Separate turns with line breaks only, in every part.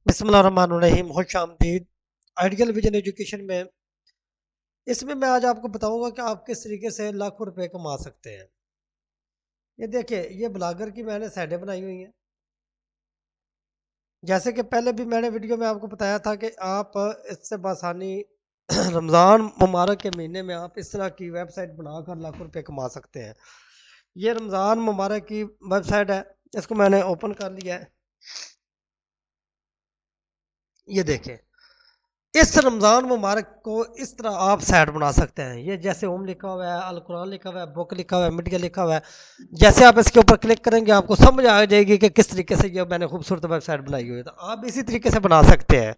بسم اللہ الرحمن الرحیم، خوش آمدید آئیڈیل ویژن ایجوکیشن میں۔ اس میں آج آپ کو بتاؤں گا کہ آپ کس طریقے سے لاکھوں روپے کما سکتے ہیں۔ یہ دیکھیں، یہ بلاگر کی میں نے سائٹیں بنائی ہوئی ہیں۔ جیسے کہ پہلے بھی میں نے ویڈیو میں آپ کو بتایا تھا کہ آپ اس سے بآسانی رمضان مبارک کے مہینے میں آپ اس طرح کی ویب سائٹ بنا کر لاکھوں روپے کما سکتے ہیں۔ یہ رمضان مبارک کی ویب سائٹ ہے، اس کو میں نے اوپن کر لیا ہے۔ یہ دیکھیں، اس رمضان مبارک کو اس طرح آپ سائٹ بنا سکتے ہیں۔ یہ جیسے ہوم لکھا ہوا ہے، القرآن لکھا ہوا ہے، بک لکھا ہوا ہے، میڈیا لکھا ہوا ہے۔ جیسے آپ اس کے اوپر کلک کریں گے آپ کو سمجھ آ جائے گی کہ کس طریقے سے یہ میں نے خوبصورت ویب سائٹ بنائی ہوئی ہے۔ تو آپ اسی طریقے سے بنا سکتے ہیں۔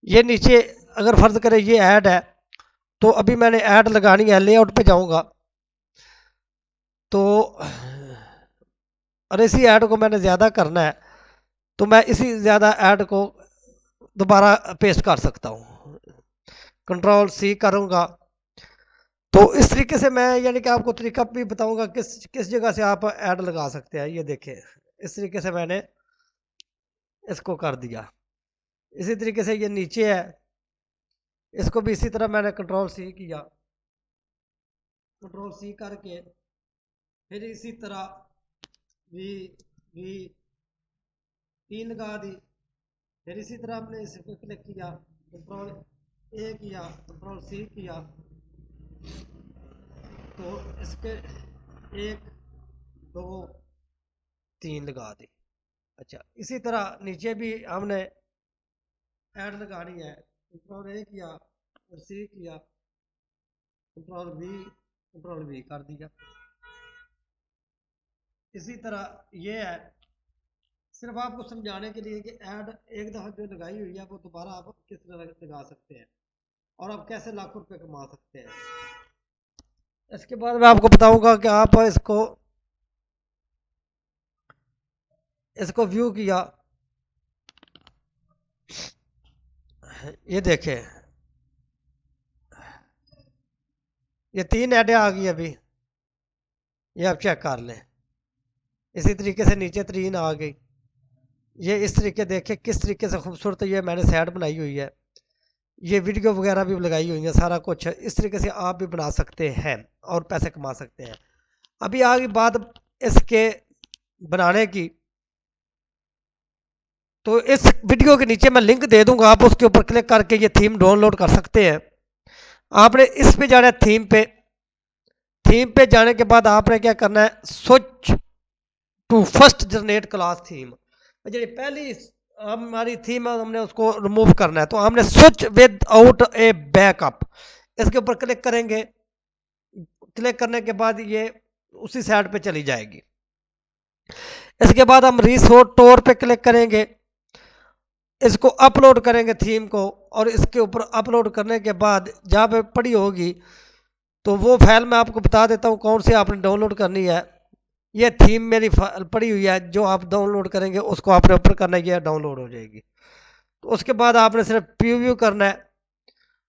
یہ نیچے اگر فرض کریں یہ ایڈ ہے تو ابھی میں نے ایڈ لگانی ہے، لے آؤٹ پہ جاؤں گا تو اور اسی ایڈ کو میں نے زیادہ کرنا ہے تو میں اسی زیادہ ایڈ کو دوبارہ پیسٹ کر سکتا ہوں، کنٹرول سی کروں گا تو اس طریقے سے میں یعنی کہ آپ کو طریقہ بھی بتاؤں گا کس جگہ سے آپ ایڈ لگا سکتے ہیں۔ یہ دیکھیں، اس طریقے سے میں نے اس کو کر دیا۔ اسی طریقے سے یہ نیچے ہے، اس کو بھی اسی طرح میں نے کنٹرول سی کیا، کنٹرول سی کر کے پھر اسی طرح وی وی تین لگا دی۔ پھر اسی طرح ہم نے اس کو کلک کیا، کنٹرول اے کیا، کنٹرول سی کیا تو اس کے ایک دو تین لگا دی۔ اچھا، اسی طرح نیچے بھی ہم نے ایڈ لگانی ہے، کنٹرول اے کیا اور سی کیا، کنٹرول وی کر دیا۔ اسی طرح یہ ہے، صرف آپ کو سمجھانے کے لیے کہ ایڈ ایک دفعہ جو لگائی ہوئی ہے وہ دوبارہ آپ کس طرح لگا سکتے ہیں اور آپ کیسے لاکھوں روپے کما سکتے ہیں۔ اس کے بعد میں آپ کو بتاؤں گا کہ آپ اس کو ویو کیا، یہ دیکھیں یہ تین ایڈیں آ گئی ابھی، یہ آپ چیک کر لیں۔ اسی طریقے سے نیچے ترین آ گئی۔ یہ اس طریقے دیکھیں کس طریقے سے خوبصورت یہ میں نے سائٹ بنائی ہوئی ہے۔ یہ ویڈیو وغیرہ بھی لگائی ہوئی ہیں، سارا کچھ اس طریقے سے آپ بھی بنا سکتے ہیں اور پیسے کما سکتے ہیں۔ ابھی آگے بات اس کے بنانے کی، تو اس ویڈیو کے نیچے میں لنک دے دوں گا، آپ اس کے اوپر کلک کر کے یہ تھیم ڈاؤن لوڈ کر سکتے ہیں۔ آپ نے اس پہ جانا ہے، تھیم پہ جانے کے بعد آپ نے کیا کرنا ہے، switch to first generate class theme, جی پہلی ہماری تھیم ہم نے اس کو ریموو کرنا ہے تو ہم نے switch without a backup, اس کے اوپر کلک کریں گے۔ کلک کرنے کے بعد یہ اسی سائٹ پہ چلی جائے گی۔ اس کے بعد ہم ریسٹور پہ کلک کریں گے، اس کو اپلوڈ کریں گے تھیم کو، اور اس کے اوپر اپلوڈ کرنے کے بعد جہاں پہ پڑی ہوگی تو وہ فائل میں آپ کو بتا دیتا ہوں کون سی آپ نے ڈاؤن لوڈ کرنی ہے۔ یہ تھیم میری پڑی ہوئی ہے، جو آپ ڈاؤن لوڈ کریں گے اس کو آپ نے اوپن کرنا ہے، یہ ڈاؤن لوڈ ہو جائے گی۔ تو اس کے بعد آپ نے صرف پریویو کرنا ہے،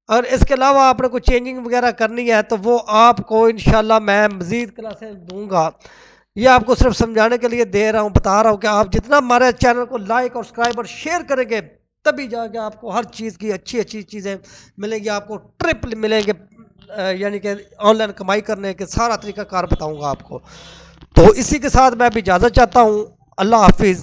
اور اس کے علاوہ آپ نے کوئی چینجنگ وغیرہ کرنی ہے تو وہ آپ کو انشاءاللہ میں مزید کلاسیں دوں گا۔ یہ آپ کو صرف سمجھانے کے لیے دے رہا ہوں، بتا رہا ہوں کہ آپ جتنا ہمارے چینل کو لائک اور سبسکرائب اور شیئر کریں گے تبھی جا کے آپ کو ہر چیز کی اچھی چیزیں ملیں گی، آپ کو ٹرپ ملیں گے، یعنی کہ آن لائن کمائی کرنے کے سارا طریقہ کار بتاؤں گا آپ کو۔ تو اسی کے ساتھ میں بھی اجازت چاہتا ہوں، اللہ حافظ۔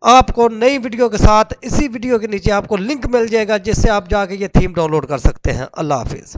آپ کو نئی ویڈیو کے ساتھ اسی ویڈیو کے نیچے آپ کو لنک مل جائے گا جس سے آپ جا کے یہ تھیم ڈاؤن لوڈ کر سکتے ہیں۔ اللہ حافظ۔